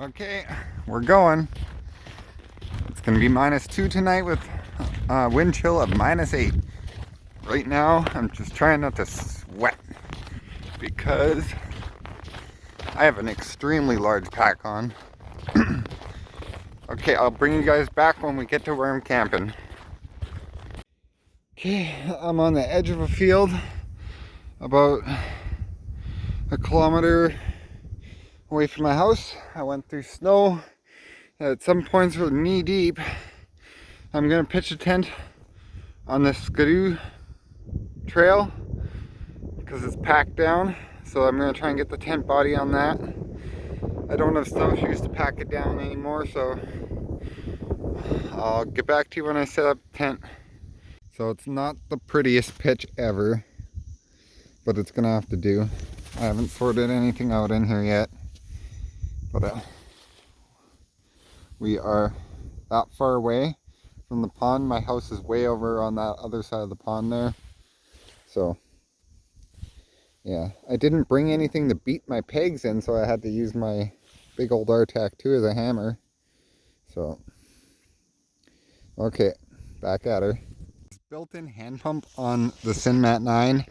Okay, we're going. It's gonna be -2 tonight with wind chill of -8. Right now, I'm just trying not to sweat because I have an extremely large pack on. Okay, I'll bring you guys back when we get to where I'm camping. Okay, I'm on the edge of a field, about a kilometer away from my house. I went through snow. At some points we're knee deep. I'm gonna pitch a tent on the Skidoo trail because it's packed down. So I'm gonna try and get the tent body on that. I don't have snowshoes to pack it down anymore, so I'll get back to you when I set up the tent. So it's not the prettiest pitch ever, but it's gonna have to do. I haven't sorted anything out in here yet, but we are that far away from the pond. My house is way over on that other side of the pond there. So yeah, I didn't bring anything to beat my pegs in, so I had to use my big old RTAC 2 as a hammer. So okay, back at her. This built-in hand pump on the Sinmat 9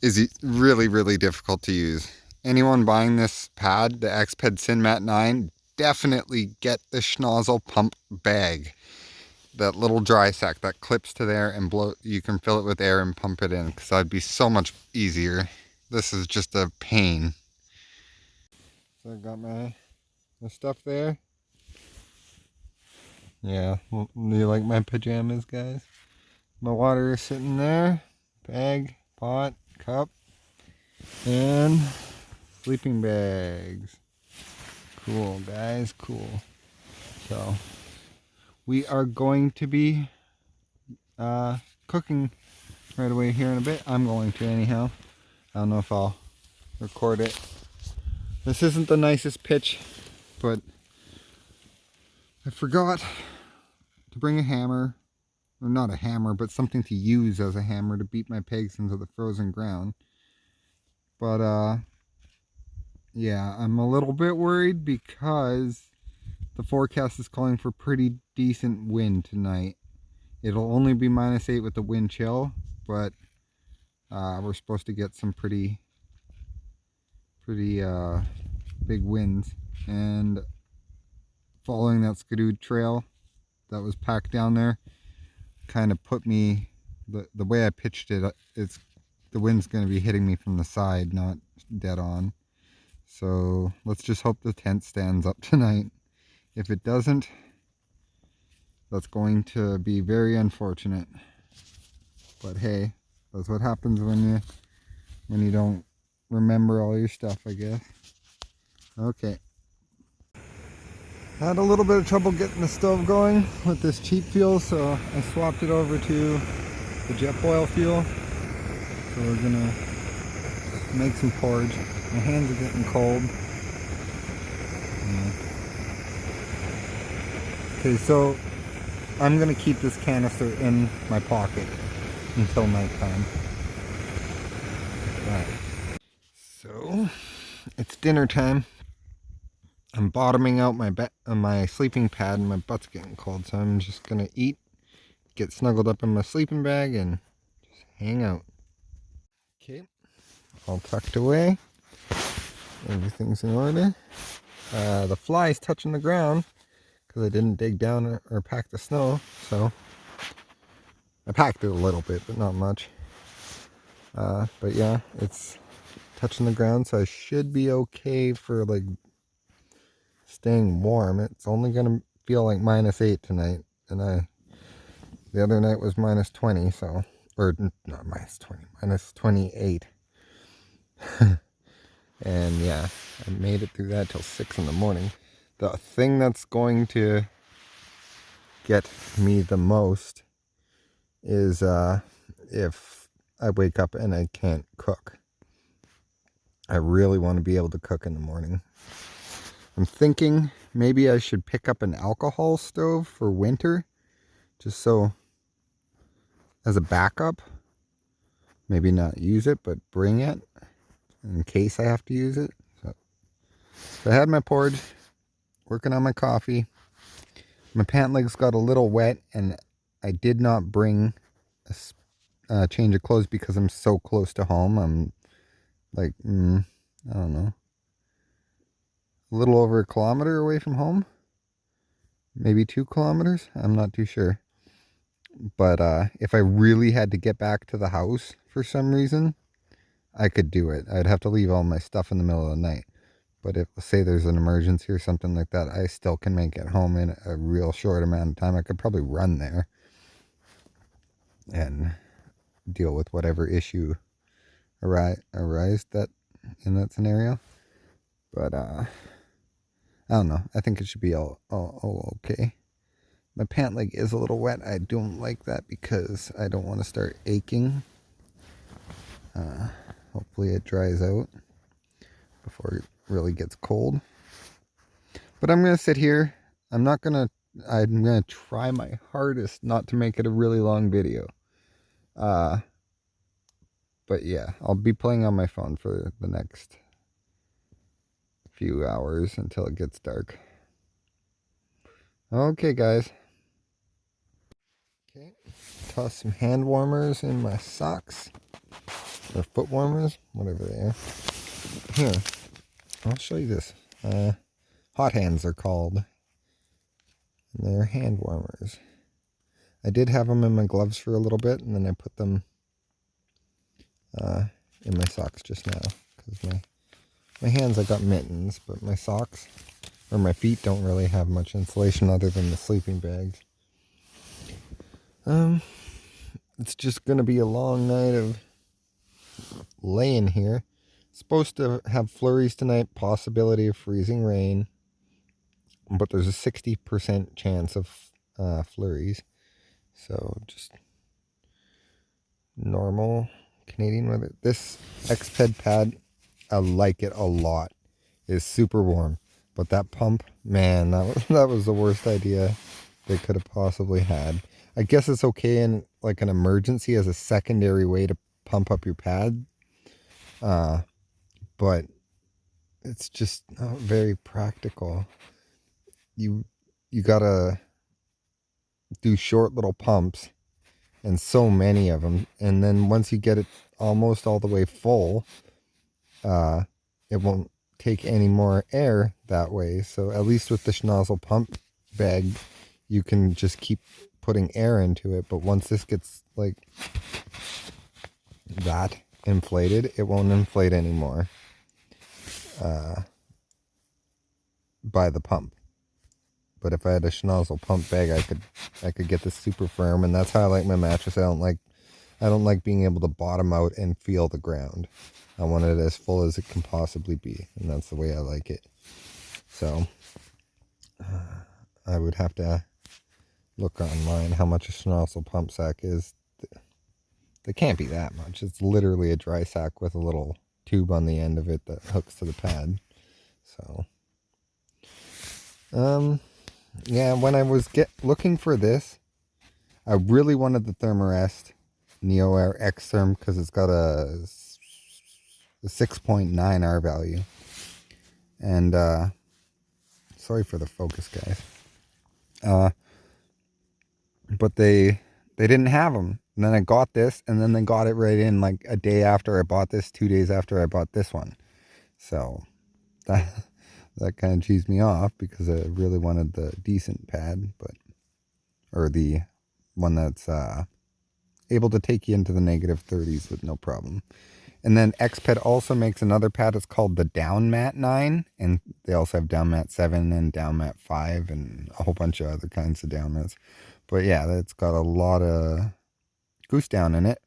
is really difficult to use. Anyone buying this pad, the Xped Sinmat 9, definitely get the schnozzle pump bag. That little dry sack that clips to there and blow. You can fill it with air and pump it in, because that'd be so much easier. This is just a pain. So I got my stuff there. Yeah, do you like my pajamas, guys? My water is sitting there. Bag, pot, cup, and sleeping bags. Cool, guys, cool. So we are going to be cooking right away here in a bit. I'm going to anyhow. I don't know if I'll record it. This isn't the nicest pitch, but I forgot to bring a hammer. Or not a hammer, but something to use as a hammer to beat my pegs into the frozen ground. But yeah, I'm a little bit worried because the forecast is calling for pretty decent wind tonight. It'll only be -8 with the wind chill, but we're supposed to get some pretty big winds. And following that Skidoo trail that was packed down there kind of put me, the way I pitched it, the wind's going to be hitting me from the side, not dead on. So let's just hope the tent stands up tonight. If it doesn't, that's going to be very unfortunate. But hey, that's what happens when you don't remember all your stuff, I guess. Okay. Had a little bit of trouble getting the stove going with this cheap fuel, so I swapped it over to the jet boil fuel. So we're gonna make some porridge. My hands are getting cold. Okay, so I'm gonna keep this canister in my pocket until nighttime. Right. So it's dinner time. I'm bottoming out my sleeping pad and my butt's getting cold, so I'm just gonna eat, get snuggled up in my sleeping bag, and just hang out. Okay, all tucked away. Everything's in order. The fly's touching the ground because I didn't dig down or pack the snow, so I packed it a little bit, but not much. But yeah, it's touching the ground, so I should be okay for like staying warm. It's only gonna feel like -8 tonight, and the other night was -20, so, or not -20, -28. And yeah, I made it through that till 6 in the morning. The thing that's going to get me the most is if I wake up and I can't cook. I really want to be able to cook in the morning. I'm thinking maybe I should pick up an alcohol stove for winter, just so as a backup. Maybe not use it, but bring it in case I have to use it. So I had my porridge, working on my coffee. My pant legs got a little wet, and I did not bring a change of clothes because I'm so close to home. I'm like, I don't know, a little over a kilometer away from home. Maybe 2 kilometers. I'm not too sure. But if I really had to get back to the house for some reason, I could do it. I'd have to leave all my stuff in the middle of the night. But if, say, there's an emergency or something like that, I still can make it home in a real short amount of time. I could probably run there and deal with whatever issue arise that in that scenario. But I don't know. I think it should be all okay. My pant leg is a little wet. I don't like that because I don't want to start aching. Hopefully it dries out before it really gets cold. But I'm going to sit here. I'm going to try my hardest not to make it a really long video. But yeah, I'll be playing on my phone for the next few hours until it gets dark. Okay, guys. Okay, toss some hand warmers in my socks. Or foot warmers, whatever they are. Here, I'll show you this. Hot hands are called. And they're hand warmers. I did have them in my gloves for a little bit, and then I put them in my socks just now. Because my hands, I got mittens, but my socks, or my feet, don't really have much insulation other than the sleeping bags. It's just going to be a long night of laying here. Supposed to have flurries tonight, possibility of freezing rain, but there's a 60% chance of flurries. So just normal Canadian weather. This Xped pad, I like it a lot. It's super warm, but that pump, man, that was the worst idea they could have possibly had. I guess it's okay in like an emergency as a secondary way to pump up your pad. But it's just not very practical. You gotta do short little pumps and so many of them, and then once you get it almost all the way full, it won't take any more air that way. So at least with the schnozzle pump bag, you can just keep putting air into it. But once this gets like that inflated, it won't inflate anymore by the pump. But if I had a schnozzle pump bag, I could get this super firm, and that's how I like my mattress. I don't like being able to bottom out and feel the ground. I want it as full as it can possibly be, and that's the way I like it. So I would have to look online how much a schnozzle pump sack is. They can't be that much. It's literally a dry sack with a little tube on the end of it that hooks to the pad. So yeah, when I was looking for this, I really wanted the Thermarest Neo Air X Therm because it's got a 6.9 R value. And sorry for the focus, guys. But they didn't have them. And then I got this, and then they got it right in like a day after I bought this, 2 days after I bought this one. So that kind of cheesed me off because I really wanted the decent pad, or the one that's able to take you into the negative 30s with no problem. And then Xped also makes another pad. It's called the Down Mat 9, and they also have Down Mat 7 and Down Mat 5 and a whole bunch of other kinds of down mats. But yeah, it's got a lot of goose down in it,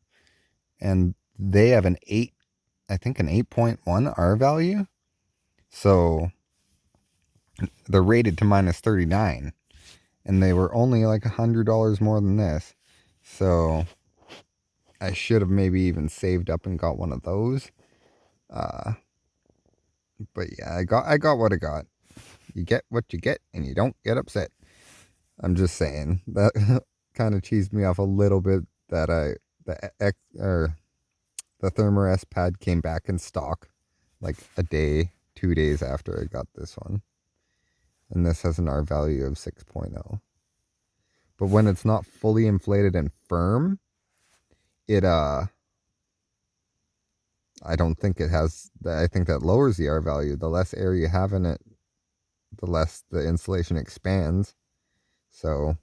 and they have an 8.1 R value. So they're rated to -39, and they were only like $100 more than this. So I should have maybe even saved up and got one of those. But yeah, I got what I got. You get what you get, and you don't get upset. I'm just saying that kind of cheesed me off a little bit that the Thermarest pad came back in stock like a day, 2 days after I got this one. And this has an R value of 6.0. But when it's not fully inflated and firm, it I don't think it has, I think that lowers the R value. The less air you have in it, the less the insulation expands. So,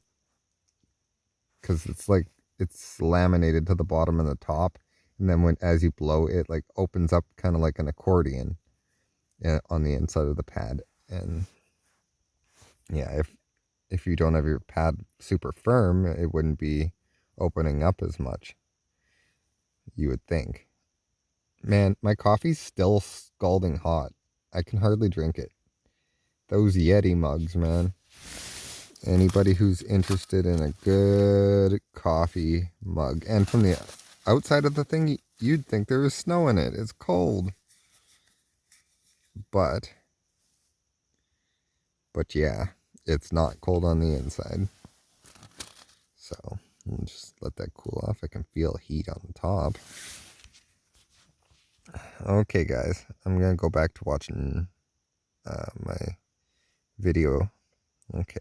because it's like, it's laminated to the bottom and the top. And then as you blow, it like opens up kind of like an accordion on the inside of the pad. And yeah, if you don't have your pad super firm, it wouldn't be opening up as much, you would think. Man, my coffee's still scalding hot. I can hardly drink it. Those Yeti mugs, man. Anybody who's interested in a good coffee mug. And from the outside of the thing, you'd think there was snow in it. It's cold. But yeah, it's not cold on the inside. So, I'll just let that cool off. I can feel heat on the top. Okay, guys, I'm going to go back to watching my video. Okay.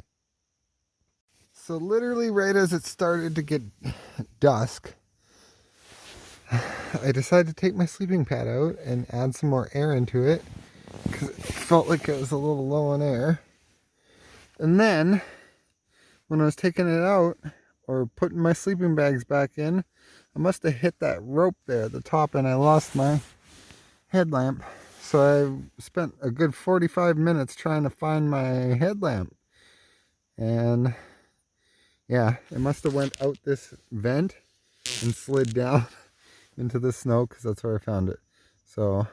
So literally right as it started to get dusk, I decided to take my sleeping pad out and add some more air into it because it felt like it was a little low on air. And then when I was taking it out or putting my sleeping bags back in, I must have hit that rope there at the top and I lost my headlamp. So I spent a good 45 minutes trying to find my headlamp. And yeah, it must have went out this vent and slid down into the snow because that's where I found it. So,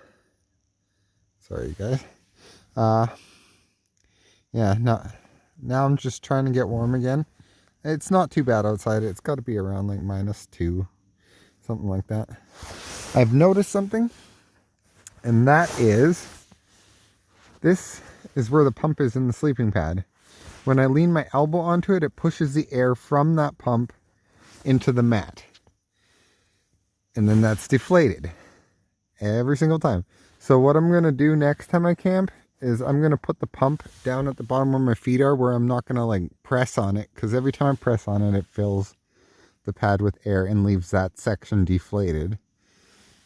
sorry guys. Yeah, now I'm just trying to get warm again. It's not too bad outside. It's got to be around like -2, something like that. I've noticed something, and that is, this is where the pump is in the sleeping pad. When I lean my elbow onto it, it pushes the air from that pump into the mat. And then that's deflated every single time. So what I'm going to do next time I camp is I'm going to put the pump down at the bottom where my feet are, where I'm not going to like press on it, because every time I press on it, it fills the pad with air and leaves that section deflated.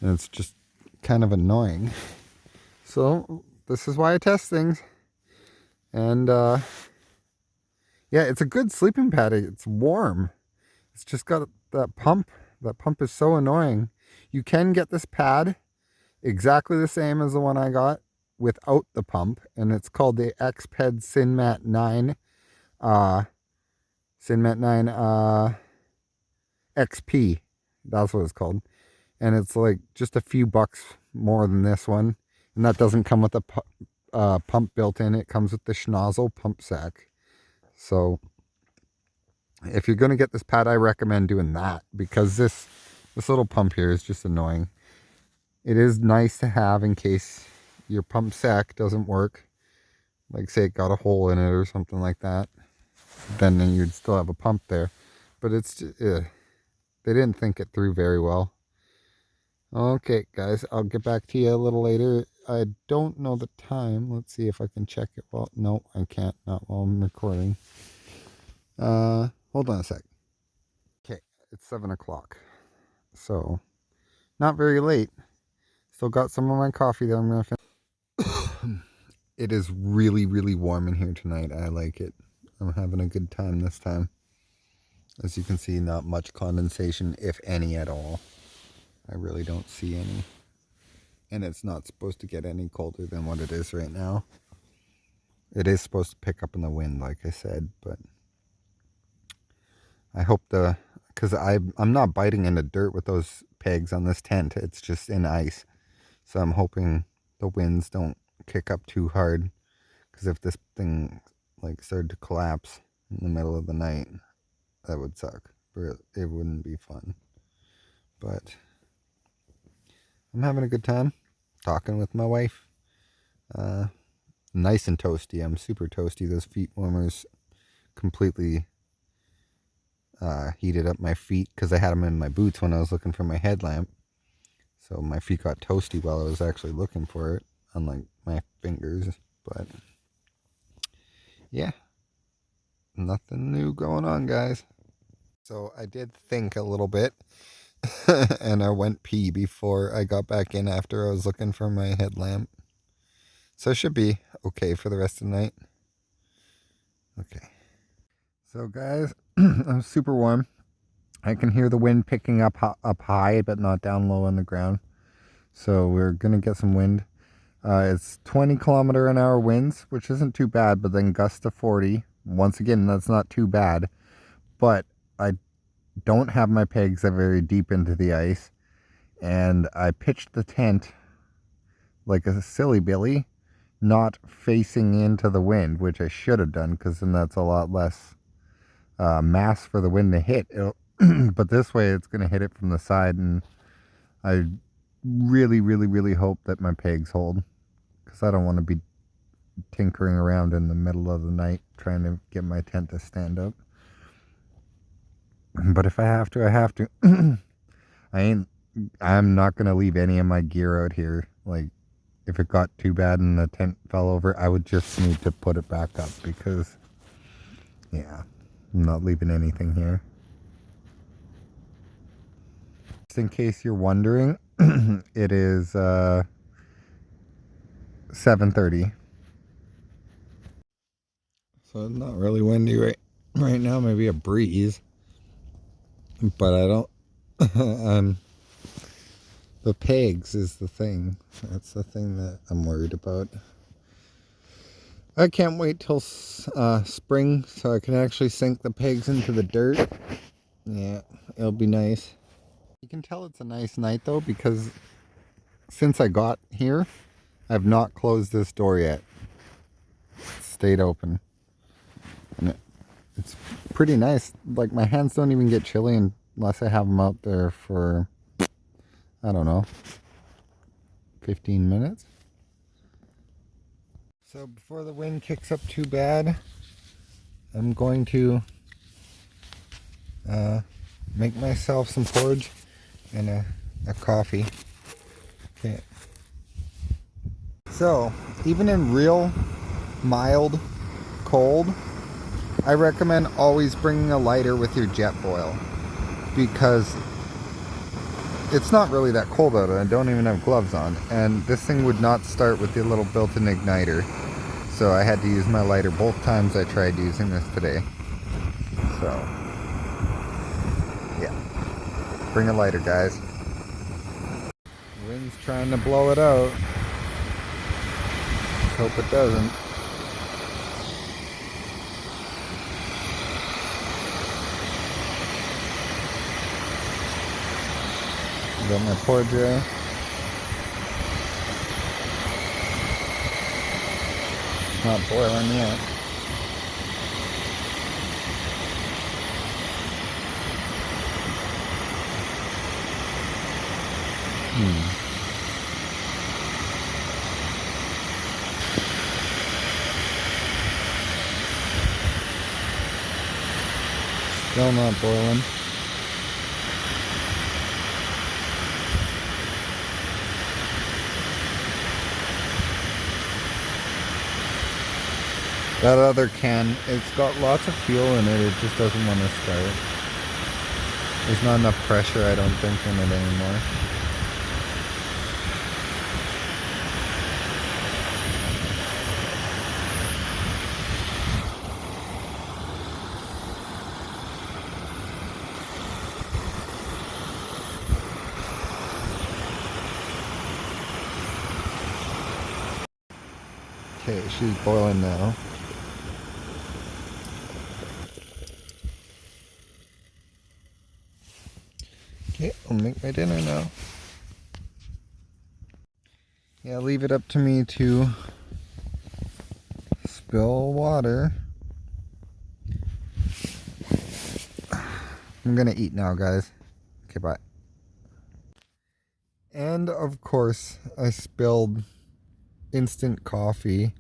And it's just kind of annoying. So this is why I test things. And yeah, it's a good sleeping pad. It's warm. It's just got that pump. That pump is so annoying. You can get this pad exactly the same as the one I got without the pump, and it's called the Xped Sinmat 9 Sinmat 9 XP. That's what it's called. And it's like just a few bucks more than this one, and that doesn't come with a pump built in. It comes with the schnozzle pump sack. So if you're going to get this pad, I recommend doing that, because this little pump here is just annoying. It is nice to have in case your pump sack doesn't work. Like say it got a hole in it or something like that. Then you'd still have a pump there. But it's just, they didn't think it through very well. Okay, guys, I'll get back to you a little later. I don't know the time. Let's see if I can check it. Well, no, I can't. Not while I'm recording. Hold on a sec. Okay, it's 7 o'clock. So, not very late. Still got some of my coffee that I'm going to finish. It is really, really warm in here tonight. I like it. I'm having a good time this time. As you can see, not much condensation, if any at all. I really don't see any. And it's not supposed to get any colder than what it is right now. It is supposed to pick up in the wind, like I said, but I hope because I'm not biting into dirt with those pegs on this tent. It's just in ice. So I'm hoping the winds don't kick up too hard, because if this thing like started to collapse in the middle of the night, that would suck. It wouldn't be fun. But I'm having a good time talking with my wife. Nice and toasty. I'm super toasty. Those feet warmers completely heated up my feet, because I had them in my boots when I was looking for my headlamp. So my feet got toasty while I was actually looking for it, unlike my fingers. But yeah, nothing new going on, guys. So I did think a little bit and I went pee before I got back in after I was looking for my headlamp. So it should be okay for the rest of the night. Okay. So guys, I'm super warm. I can hear the wind picking up high, but not down low on the ground. So we're going to get some wind. It's 20-kilometer-an-hour winds, which isn't too bad, but then gusts to 40. Once again, that's not too bad. But I don't have my pegs that very deep into the ice. And I pitched the tent like a silly Billy, not facing into the wind, which I should have done, because then that's a lot less mass for the wind to hit. But this way it's going to hit it from the side, and I really, really, really hope that my pegs hold, because I don't want to be tinkering around in the middle of the night trying to get my tent to stand up. But if I have to, I have to. I'm not going to leave any of my gear out here. Like, if it got too bad and the tent fell over, I would just need to put it back up, because, yeah, I'm not leaving anything here. Just in case you're wondering, it is 7:30. So it's not really windy right now, maybe a breeze. But I don't the pegs is the thing. That's the thing that I'm worried about. I can't wait till spring so I can actually sink the pegs into the dirt. Yeah, it'll be nice. You can tell it's a nice night though, because since I got here, I've not closed this door yet. It's stayed open. And it's pretty nice. Like, my hands don't even get chilly unless I have them out there for, I don't know, 15 minutes. So before the wind kicks up too bad, I'm going to make myself some porridge and a coffee. Okay. So, even in real mild cold, I recommend always bringing a lighter with your jet boil, because it's not really that cold out and I don't even have gloves on, and this thing would not start with the little built-in igniter, so I had to use my lighter both times I tried using this today. So yeah, bring a lighter, guys. Wind's trying to blow it out. Hope it doesn't. Got my porridge there. Not boiling yet. Still not boiling. That other can, it's got lots of fuel in it, it just doesn't want to start. There's not enough pressure, I don't think, in it anymore. Okay, she's boiling now. Okay, I'll make my dinner now. Yeah, leave it up to me to spill water. I'm gonna eat now, guys. Okay, bye. And of course, I spilled instant coffee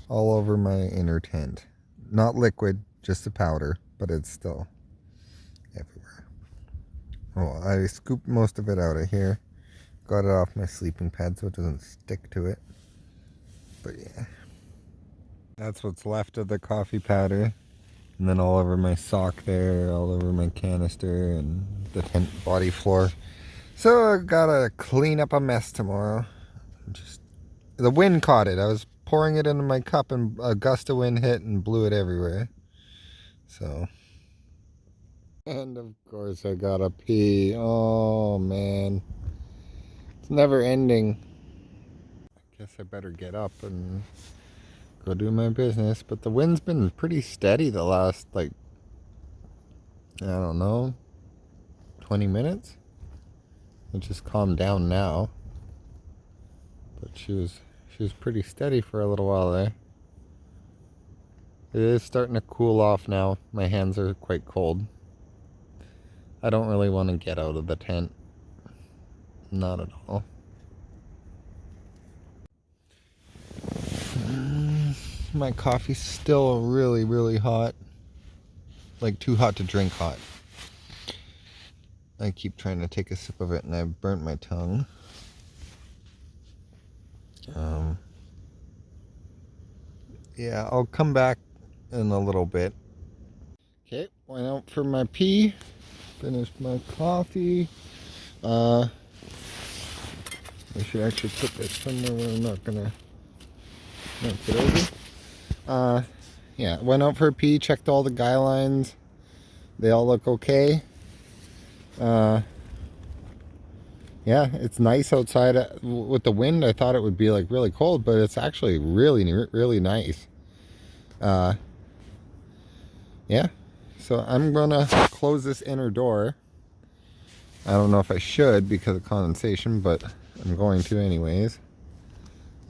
all over my inner tent. Not liquid, just the powder, but it's still everywhere. Oh, I scooped most of it out of here. Got it off my sleeping pad so it doesn't stick to it. But yeah. That's what's left of the coffee powder. And then all over my sock there, all over my canister and the tent body floor. So I gotta clean up a mess tomorrow. The wind caught it. I was pouring it into my cup and a gust of wind hit and blew it everywhere. So. And of course I gotta pee. Oh man. It's never ending. I guess I better get up and go do my business. But the wind's been pretty steady the last, like, I don't know, 20 minutes. It just calmed down now. But she was pretty steady for a little while there. It is starting to cool off now. My hands are quite cold. I don't really want to get out of the tent. Not at all. My coffee's still really, really hot. Like too hot to drink hot. I keep trying to take a sip of it and I burnt my tongue. Yeah, I'll come back in a little bit. Okay, went out for my pee. Finished my coffee. I should actually put this somewhere where I'm not gonna knock it over. Yeah, went out for a pee, checked all the guy lines. They all look okay. Yeah, it's nice outside. With the wind, I thought it would be like really cold, but it's actually really, really nice. Yeah, so I'm gonna close this inner door. I don't know if I should because of condensation, but I'm going to anyways.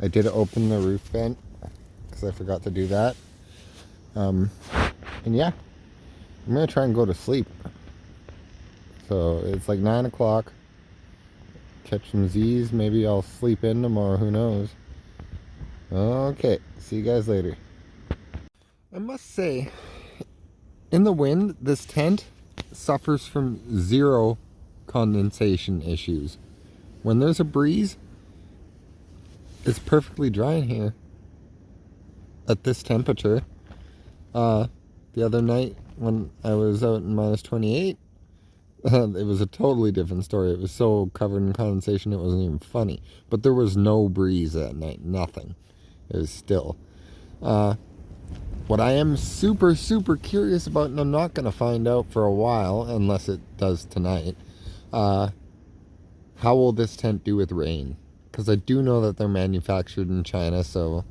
I did open the roof vent because I forgot to do that. And yeah, I'm gonna try and go to sleep. So it's like 9 o'clock. Catch some Z's. Maybe I'll sleep in tomorrow. Who knows? Okay, see you guys later. I must say, in the wind, this tent suffers from zero condensation issues. When there's a breeze, it's perfectly dry in here at this temperature. The other night when I was out in minus 28, it was a totally different story. It was so covered in condensation it wasn't even funny. But there was no breeze that night, nothing. It was still. What I am super, super curious about, and I'm not going to find out for a while, unless it does tonight, how will this tent do with rain? Because I do know that they're manufactured in China, so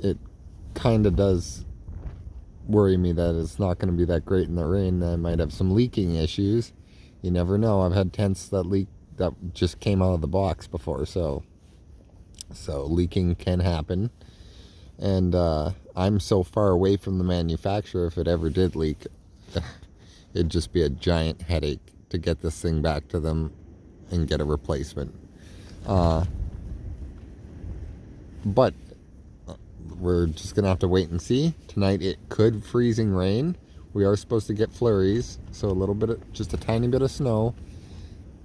it kind of does worry me that it's not going to be that great in the rain. I might have some leaking issues. You never know. I've had tents that leak that just came out of the box before, so leaking can happen. And I'm so far away from the manufacturer, if it ever did leak, it'd just be a giant headache to get this thing back to them and get a replacement. But we're just gonna have to wait and see. Tonight it could freezing rain. We are supposed to get flurries, so a little bit of, just a tiny bit of snow.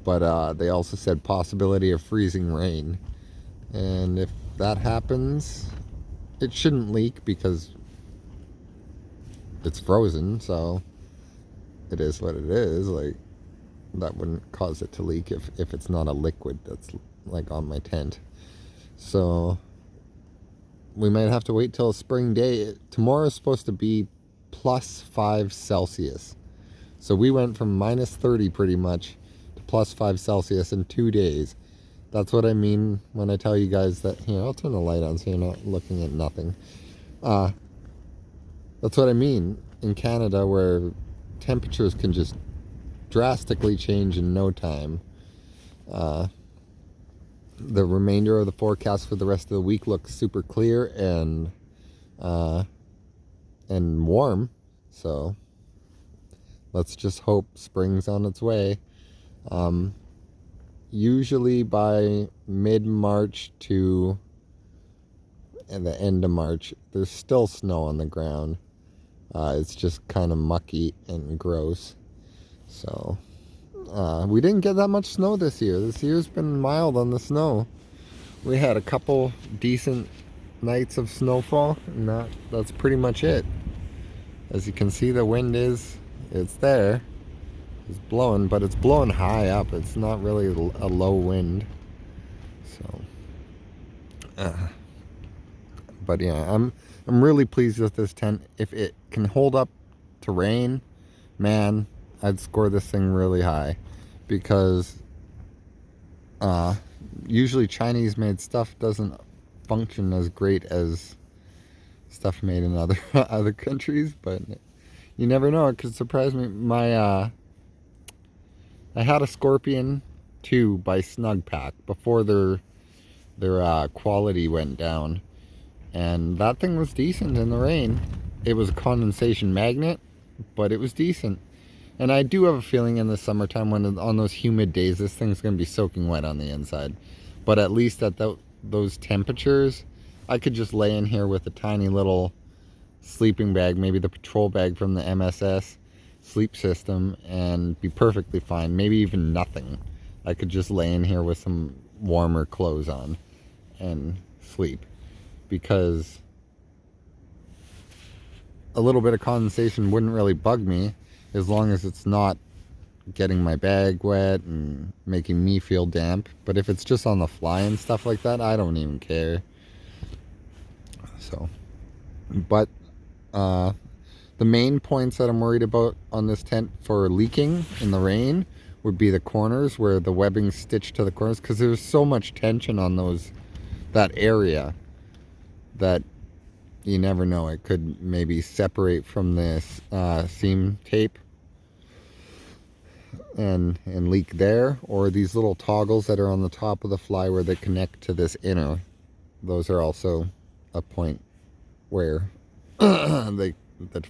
But they also said possibility of freezing rain. And if that happens, it shouldn't leak because it's frozen, so it is what it is. Like, that wouldn't cause it to leak if it's not a liquid that's like on my tent. So we might have to wait till a spring day. Tomorrow is supposed to be plus 5 Celsius. So we went from minus 30 pretty much to plus 5 Celsius in 2 days. That's what I mean when I tell you guys that, here, I'll turn the light on so you're not looking at nothing. That's what I mean in Canada, where temperatures can just drastically change in no time. The remainder of the forecast for the rest of the week looks super clear and warm. So let's just hope spring's on its way. Usually by mid-March to the end of March, there's still snow on the ground. It's just kind of mucky and gross. So we didn't get that much snow this year. This year's been mild on the snow. We had a couple decent nights of snowfall, and that's pretty much it. As you can see, the wind it's there. It's blowing, but it's blowing high up. It's not really a low wind. So, but yeah, I'm really pleased with this tent. If it can hold up to rain, man, I'd score this thing really high, because usually Chinese made stuff doesn't function as great as stuff made in other other countries, but you never know. It could surprise me. I had a Scorpion 2 by Snug Pack before their quality went down, and that thing was decent in the rain. It was a condensation magnet, but it was decent. And I do have a feeling in the summertime, when on those humid days, this thing's going to be soaking wet on the inside. But at least at those temperatures, I could just lay in here with a tiny little sleeping bag, maybe the patrol bag from the MSS sleep system, and be perfectly fine. Maybe even nothing. I could just lay in here with some warmer clothes on and sleep, because a little bit of condensation wouldn't really bug me, as long as it's not getting my bag wet and making me feel damp. But if it's just on the fly and stuff like that, I don't even care. So, but the main points that I'm worried about on this tent for leaking in the rain would be the corners, where the webbing's stitched to the corners, because there's so much tension on that area that you never know. It could maybe separate from this seam tape and leak there, or these little toggles that are on the top of the fly where they connect to this inner. Those are also a point where the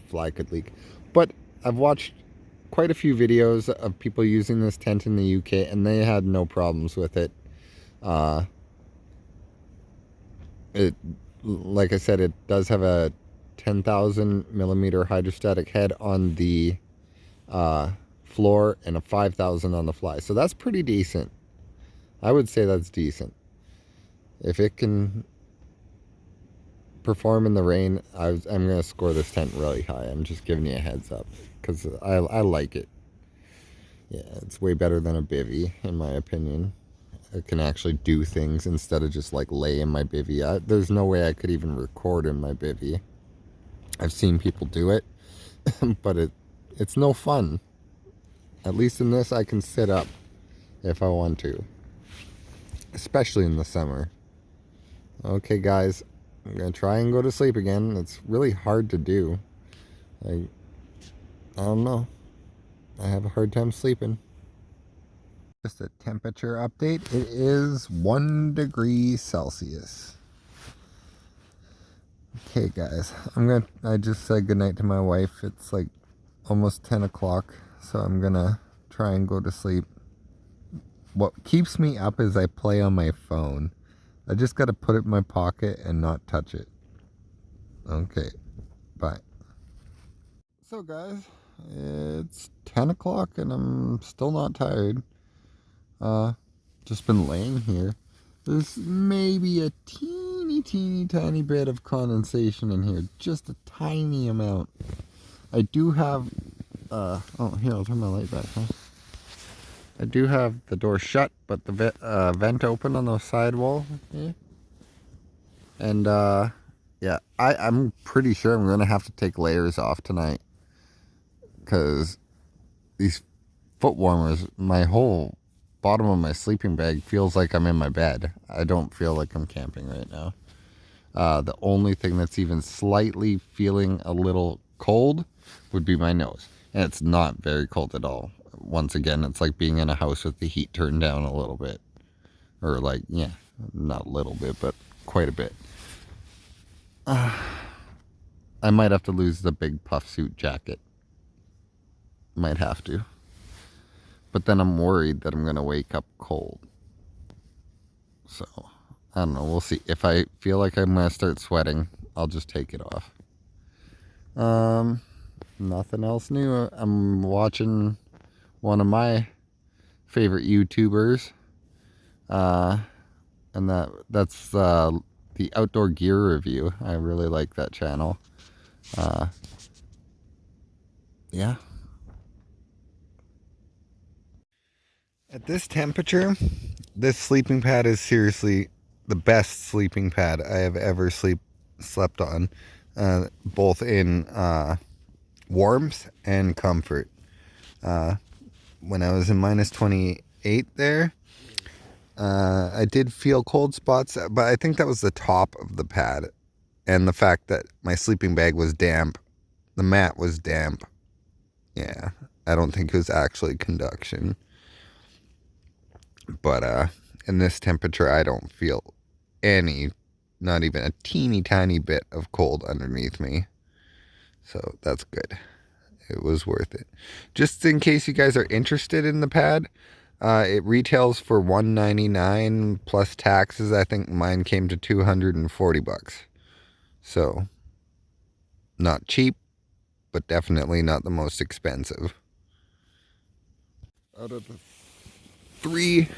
fly could leak. But I've watched quite a few videos of people using this tent in the UK, and they had no problems with it. Like I said, it does have a 10,000 millimeter hydrostatic head on the floor and a 5,000 on the fly. So that's pretty decent. I would say that's decent. If it can perform in the rain, I'm going to score this tent really high. I'm just giving you a heads up, because I like it. Yeah, it's way better than a bivvy, in my opinion. I can actually do things instead of just like lay in my bivvy. There's no way I could even record in my bivvy. I've seen people do it, but it's no fun. At least in this, I can sit up if I want to, especially in the summer. Okay, guys, I'm gonna try and go to sleep again. It's really hard to do. I don't know. I have a hard time sleeping. Just a temperature update. It is 1 degree Celsius. Okay, guys, I just said goodnight to my wife. It's like almost 10 o'clock, so I'm gonna try and go to sleep. What keeps me up is I play on my phone. I just gotta put it in my pocket and not touch it. Okay, bye. So guys, it's 10 o'clock and I'm still not tired. Just been laying here. There's maybe a teeny tiny bit of condensation in here, just a tiny amount. I do have oh, here, I'll turn my light back, huh? I do have the door shut, but the vent open on the sidewall here. And yeah, I'm pretty sure I'm gonna have to take layers off tonight, because these foot warmers, my whole bottom of my sleeping bag feels like I'm in my bed. I don't feel like I'm camping right now. The only thing that's even slightly feeling a little cold would be my nose. And it's not very cold at all. Once again, it's like being in a house with the heat turned down a little bit. Or like, yeah, not a little bit, but quite a bit. I might have to lose the big puff suit jacket. Might have to. But then I'm worried that I'm going to wake up cold. So, I don't know. We'll see. If I feel like I'm going to start sweating, I'll just take it off. Nothing else new. I'm watching one of my favorite YouTubers. And that's the the outdoor gear review. I really like that channel. Yeah. At this temperature, this sleeping pad is seriously the best sleeping pad I have ever slept on, both in warmth and comfort. When I was in minus 28 there, I did feel cold spots, but I think that was the top of the pad, and the fact that my sleeping bag was damp, the mat was damp. Yeah, I don't think it was actually conduction. But in this temperature, I don't feel any, not even a teeny tiny bit of cold underneath me. So that's good. It was worth it. Just in case you guys are interested in the pad, it retails for $199 plus taxes. I think mine came to $240. So not cheap, but definitely not the most expensive. Out of the 3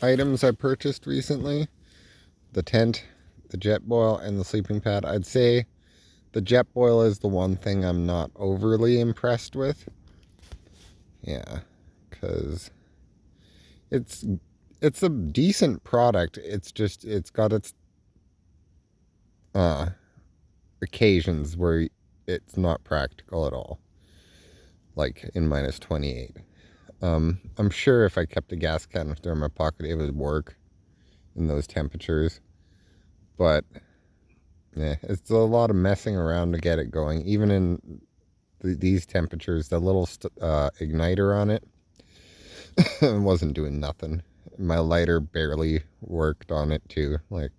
items I purchased recently, the tent, the Jetboil, and the sleeping pad, I'd say the Jetboil is the one thing I'm not overly impressed with. Yeah, because it's a decent product. It's just, it's got its occasions where it's not practical at all, like in minus 28. I'm sure if I kept a gas canister in my pocket, it would work in those temperatures, but yeah, it's a lot of messing around to get it going. Even in these temperatures, the little igniter on it wasn't doing nothing. My lighter barely worked on it too. Like,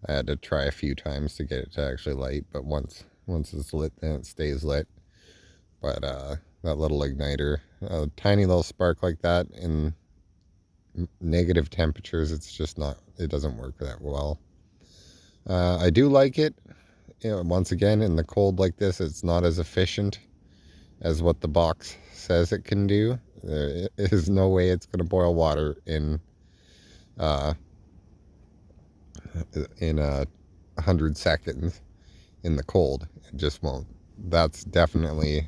I had to try a few times to get it to actually light, but once it's lit, then it stays lit. But that little igniter, a tiny little spark like that in negative temperatures, it's just not, it doesn't work that well. I do like it. You know, once again, in the cold like this, it's not as efficient as what the box says it can do. There is no way it's going to boil water in 100 seconds in the cold. It just won't. That's definitely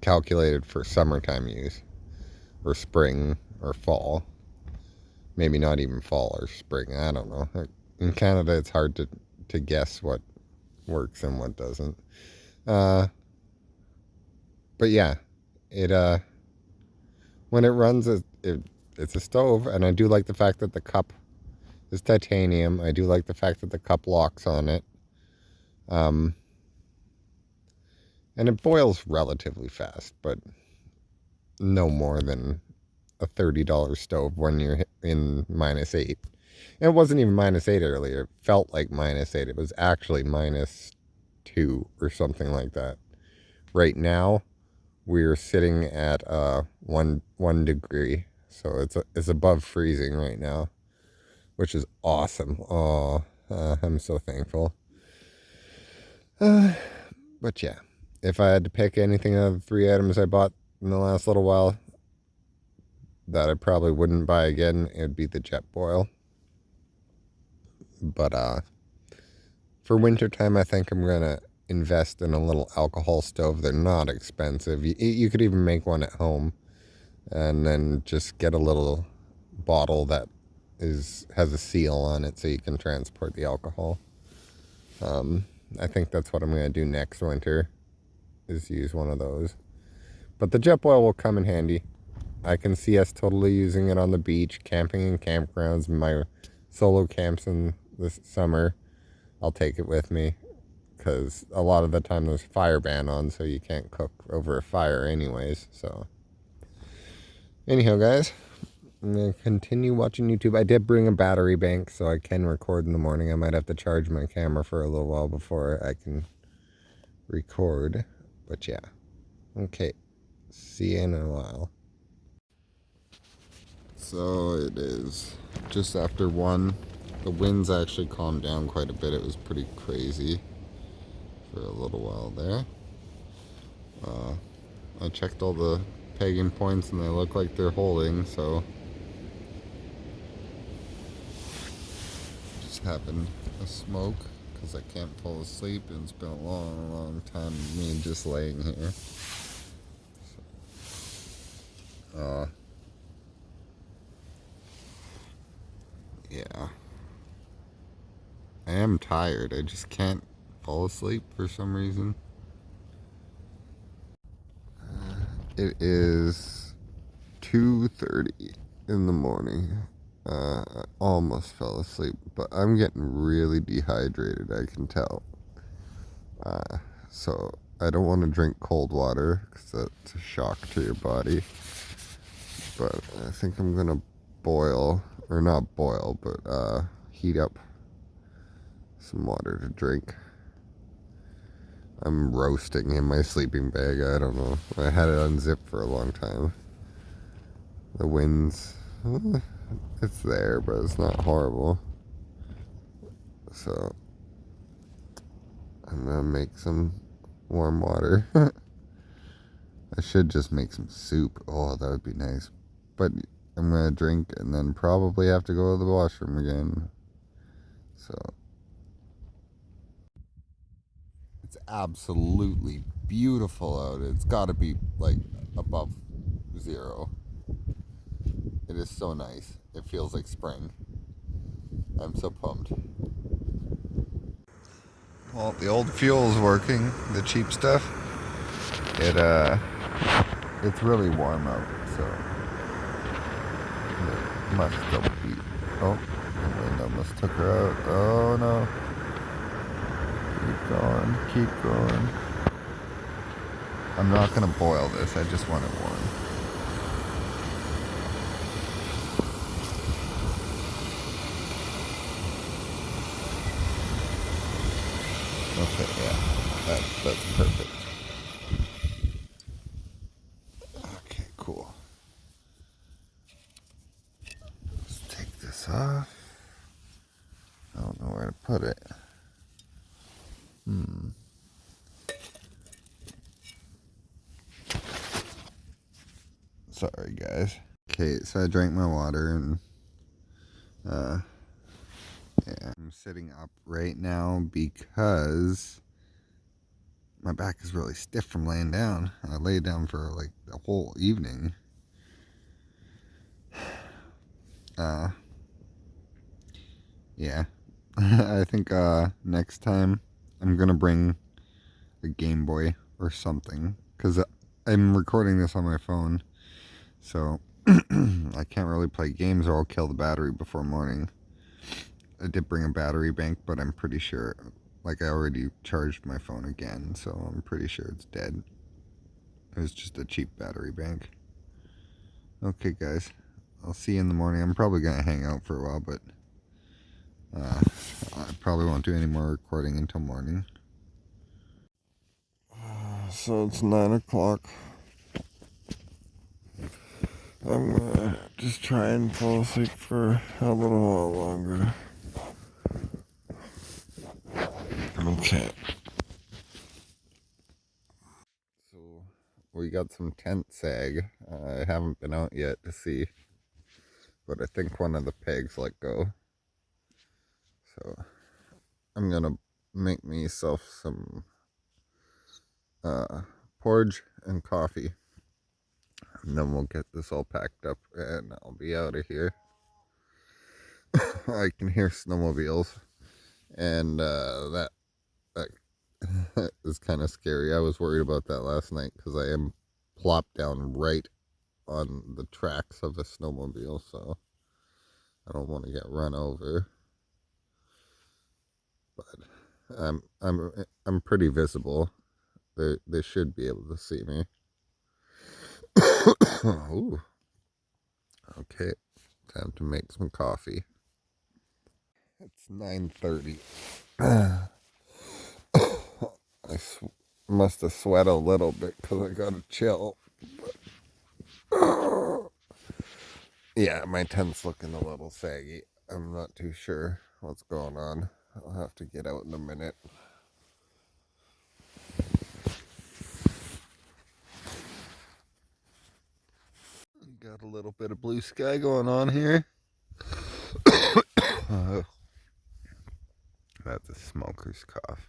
calculated for summertime use, or spring, or fall. Maybe not even fall or spring. I don't know. In Canada, it's hard to guess what works and what doesn't. But yeah, it when it runs, it's a stove, and I do like the fact that the cup is titanium. I do like the fact that the cup locks on it. And it boils relatively fast, but no more than a $30 stove when you're in minus 8. And it wasn't even minus 8 earlier. It felt like minus 8. It was actually minus 2 or something like that. Right now, we're sitting at 1 degree. So it's above freezing right now, which is awesome. Oh, I'm so thankful. But yeah, if I had to pick anything out of the 3 items I bought in the last little while that I probably wouldn't buy again, it would be the Jetboil. But for wintertime, I think I'm gonna invest in a little alcohol stove. They're not expensive. You could even make one at home, and then just get a little bottle that has a seal on it so you can transport the alcohol. I think that's what I'm going to do next winter, is use one of those. But the Jetboil will come in handy. I can see us totally using it on the beach, camping in campgrounds, my solo camps in this summer. I'll take it with me, because a lot of the time there's fire ban on, so you can't cook over a fire anyways. So anyhow, guys, I'm going to continue watching YouTube. I did bring a battery bank so I can record in the morning. I might have to charge my camera for a little while before I can record. But yeah. Okay. See you in a while. So it is just after 1. The winds actually calmed down quite a bit. It was pretty crazy for a little while there. I checked all the pegging points and they look like they're holding, so having a smoke because I can't fall asleep, and it's been a long time me just laying here. Yeah. I am tired. I just can't fall asleep for some reason. It is 2:30 in the morning. I almost fell asleep, but I'm getting really dehydrated, I can tell. So I don't want to drink cold water because that's a shock to your body. But I think I'm gonna boil, or not boil, but heat up some water to drink. I'm roasting in my sleeping bag. I don't know. I had it unzipped for a long time. The wind's, it's there, but it's not horrible. So I'm gonna make some warm water. I should just make some soup. Oh, that would be nice. But I'm gonna drink and then probably have to go to the washroom again. So it's absolutely beautiful out. It's gotta be like above 0. It is so nice. It feels like spring. I'm so pumped. Well, the old fuel's working, the cheap stuff. It's really warm out, so it must still be. Oh, the wind almost took her out. Oh no. Keep going, keep going. I'm not gonna boil this, I just want it warm. Okay, yeah, that's perfect. Okay, cool. Let's take this off. I don't know where to put it. Sorry, guys. Okay, so I drank my water and yeah, I'm sitting up right now because my back is really stiff from laying down. I laid down for like the whole evening. Yeah. I think next time I'm gonna bring a Game Boy or something, because I'm recording this on my phone, so I can't really play games or I'll kill the battery before morning. I did bring a battery bank, but I'm pretty sure, like, I already charged my phone again, so I'm pretty sure it's dead. It was just a cheap battery bank. Okay, guys, I'll see you in the morning. I'm probably gonna hang out for a while, but I probably won't do any more recording until morning. So it's 9 o'clock. I'm gonna just try and fall asleep for a little while longer. Okay. So we got some tent sag. I haven't been out yet to see, but I think one of the pegs let go. So I'm gonna make myself some porridge and coffee, and then we'll get this all packed up and I'll be out of here. I can hear snowmobiles, and that is kind of scary. I was worried about that last night because I am plopped down right on the tracks of a snowmobile, so I don't want to get run over. But I'm pretty visible. They should be able to see me. Ooh. Okay, time to make some coffee. It's 9:30. I must have sweat a little bit because I got a chill. Yeah, my tent's looking a little saggy. I'm not too sure what's going on. I'll have to get out in a minute. Got a little bit of blue sky going on here. That's a smoker's cough.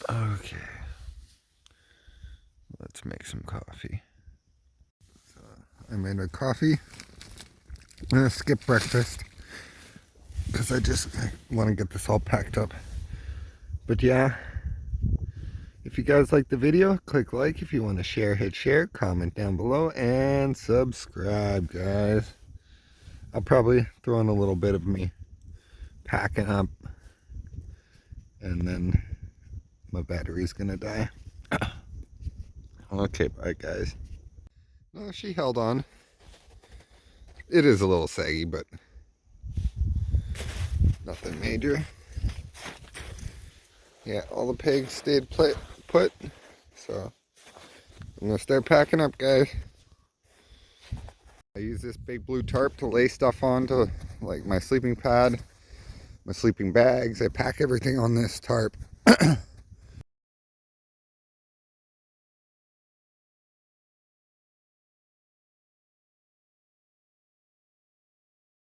Okay. Let's make some coffee. So I made a coffee. I'm gonna skip breakfast because I want to get this all packed up. But yeah, if you guys like the video, click like. If you want to share, hit share, comment down below, and subscribe, guys. I'll probably throw in a little bit of me packing up, and then my battery's gonna die. Okay, bye guys. Oh, she held on. It is a little saggy, but nothing major. Yeah, all the pigs stayed put, so I'm gonna start packing up, guys. I use this big blue tarp to lay stuff onto, like my sleeping pad, my sleeping bags. I pack everything on this tarp.